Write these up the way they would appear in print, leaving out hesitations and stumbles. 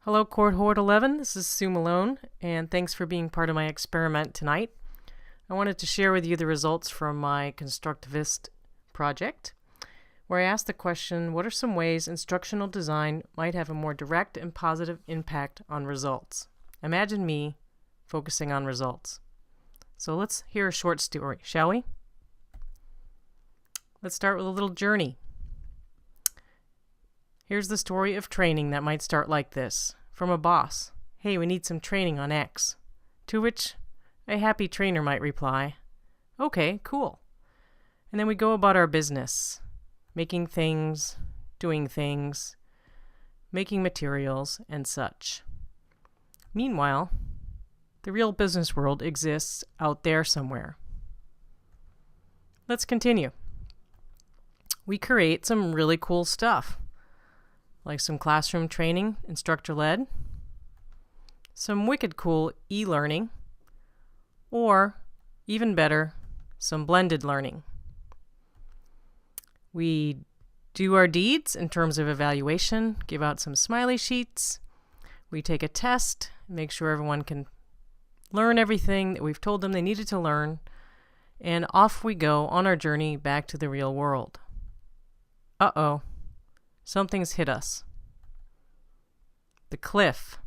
Hello, Cohort 11. This is Sue Malone, and thanks for being part of my experiment tonight. I wanted to share with you the results from my constructivist project, where I asked the question, what are some ways instructional design might have a more direct and positive impact on results? Imagine me focusing on results. So let's hear a short story, shall we? Let's start with a little journey. Here's the story of training that might start like this. From a boss, hey, we need some training on X. To which a happy trainer might reply, okay, cool. And then we go about our business, making things, doing things, making materials, and such. Meanwhile, the real business world exists out there somewhere. Let's continue. We create some really cool stuff, like some classroom training, instructor-led, some wicked cool e-learning, or, even better, some blended learning. We do our deeds in terms of evaluation, give out some smiley sheets, we take a test, make sure everyone can learn everything that we've told them they needed to learn, and off we go on our journey back to the real world. Uh-oh. Something's hit us. The cliff.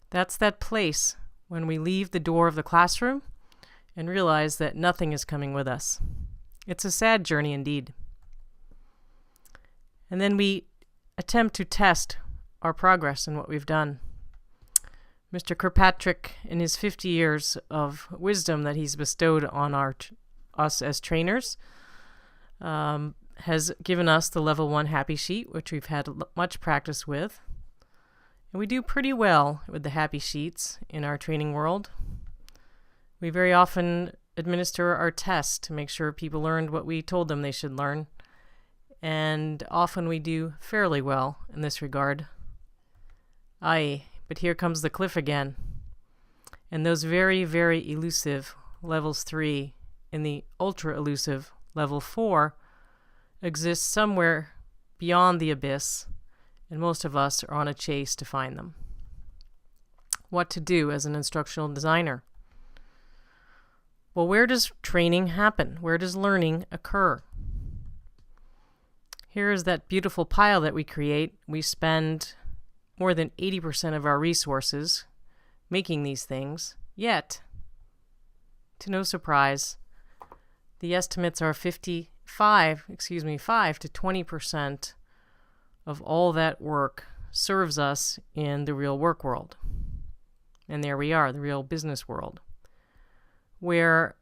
That's that place when we leave the door of the classroom and realize that nothing is coming with us. It's a sad journey indeed. And then we attempt to test our progress in what we've done. Mr. Kirkpatrick, in his 50 years of wisdom that he's bestowed on us as trainers, has given us the level 1 happy sheet, which we've had much practice with. And we do pretty well with the happy sheets in our training world. We very often administer our tests to make sure people learned what we told them they should learn. And often we do fairly well in this regard. But here comes the cliff again. And those very, very elusive levels 3 and the ultra elusive level 4 exist somewhere beyond the abyss, and most of us are on a chase to find them. What to do as an instructional designer? Well, where does training happen? Where does learning occur? Here is that beautiful pile that we create. We spend more than 80% of our resources making these things, yet, to no surprise, the estimates are 5 to 20% of all that work serves us in the real work world. And there we are, the real business world, where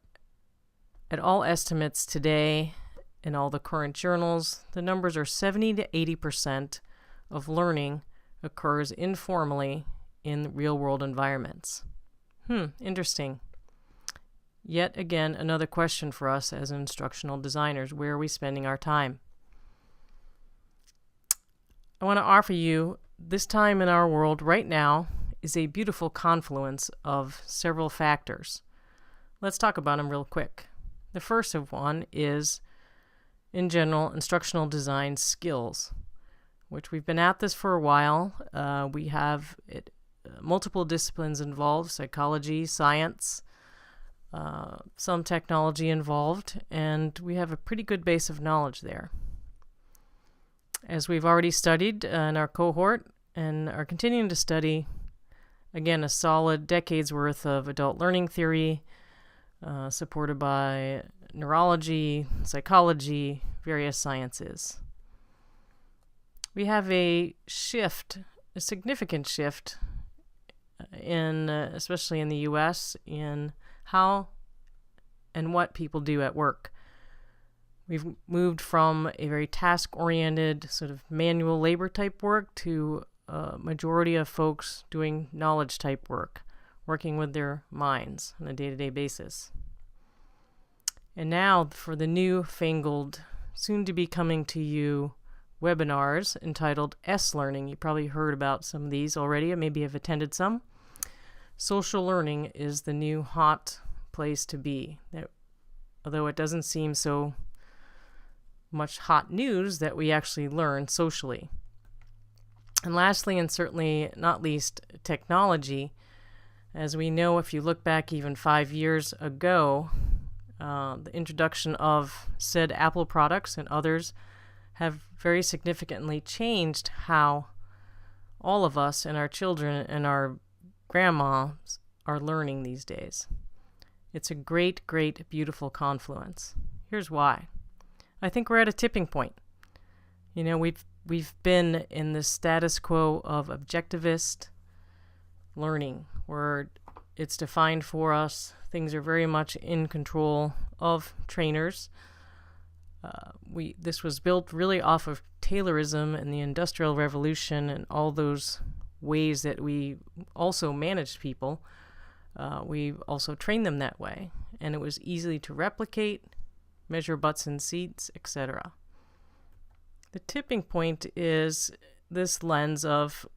at all estimates today in all the current journals, the numbers are 70 to 80% of learning occurs informally in real world environments. Interesting. Yet again, another question for us as instructional designers. Where are we spending our time? I want to offer you, this time in our world right now is a beautiful confluence of several factors. Let's talk about them real quick. The first of one is, in general, instructional design skills, which we've been at this for a while. We have multiple disciplines involved, psychology, science, some technology involved, and we have a pretty good base of knowledge there. As we've already studied in our cohort and are continuing to study, again, a solid decade's worth of adult learning theory, supported by neurology, psychology, various sciences. We have a significant shift especially in the U.S., in how and what people do at work. We've moved from a very task-oriented, sort of manual labor type work to a majority of folks doing knowledge type work, working with their minds on a day-to-day basis. And now for the new-fangled, soon-to-be coming to you webinars entitled S-Learning. You probably heard about some of these already, or maybe have attended some. Social learning is the new hot place to be. Although it doesn't seem so much hot news that we actually learn socially. And lastly, and certainly not least, technology. As we know, if you look back even 5 years ago, the introduction of said Apple products and others have very significantly changed how all of us and our children and our grandmas are learning these days. It's a great, great, beautiful confluence. Here's why. I think we're at a tipping point. You know, we've been in the status quo of objectivist learning, where it's defined for us. Things are very much in control of trainers. This was built really off of Taylorism and the Industrial Revolution and all those ways that we also managed people. We also trained them that way, and it was easy to replicate, measure butts in seats, etc. The tipping point is this lens of,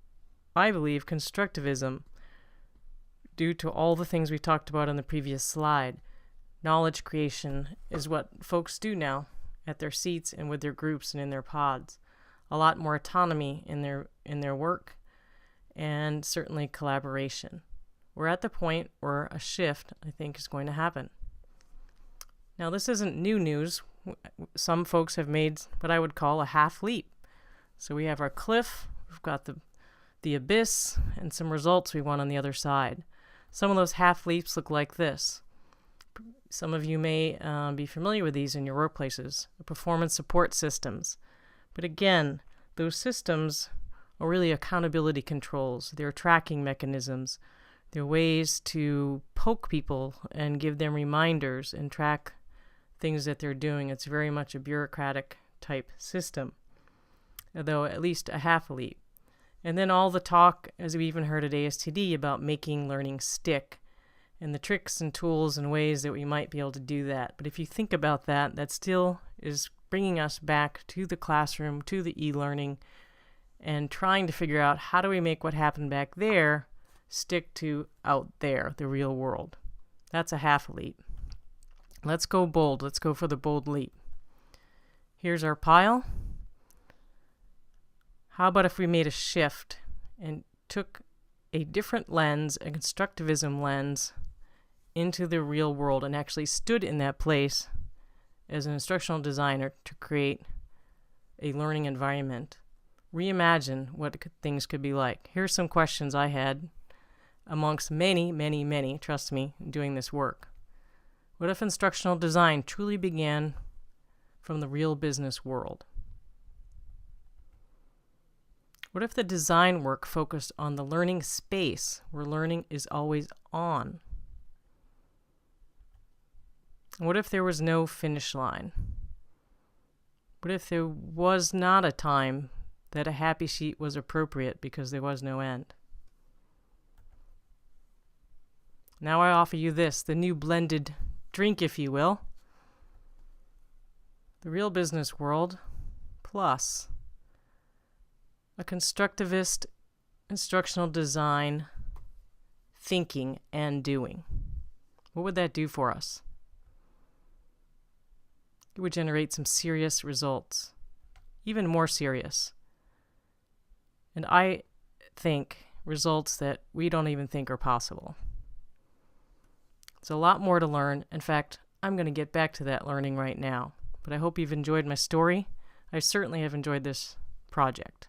I believe, constructivism, due to all the things we talked about on the previous slide. Knowledge creation is what folks do now at their seats and with their groups and in their pods. A lot more autonomy in their work, and certainly collaboration. We're at the point where a shift, I think, is going to happen. Now, this isn't new news. Some folks have made what I would call a half leap. So we have our cliff, we've got the abyss, and some results we want on the other side. Some of those half leaps look like this. Some of you may be familiar with these in your workplaces, performance support systems. But again, those systems are really accountability controls. They're tracking mechanisms. They're ways to poke people and give them reminders and track things that they're doing. It's very much a bureaucratic type system, though at least a half a leap. And then all the talk, as we even heard at ASTD, about making learning stick and the tricks and tools and ways that we might be able to do that. But if you think about that, that still is bringing us back to the classroom, to the e-learning, and trying to figure out how do we make what happened back there stick to out there, the real world. That's a half a leap. Let's go bold. Let's go for the bold leap. Here's our pile. How about if we made a shift and took a different lens, a constructivism lens, into the real world and actually stood in that place as an instructional designer to create a learning environment. Reimagine what things could be like. Here's some questions I had amongst many, many, many, trust me, doing this work. What if instructional design truly began from the real business world? What if the design work focused on the learning space where learning is always on? What if there was no finish line? What if there was not a time that a happy sheet was appropriate because there was no end? Now I offer you this, the new blended drink, if you will. The real business world plus a constructivist instructional design thinking and doing. What would that do for us? It would generate some serious results, even more serious. And I think results that we don't even think are possible. There's a lot more to learn. In fact, I'm going to get back to that learning right now. But I hope you've enjoyed my story. I certainly have enjoyed this project.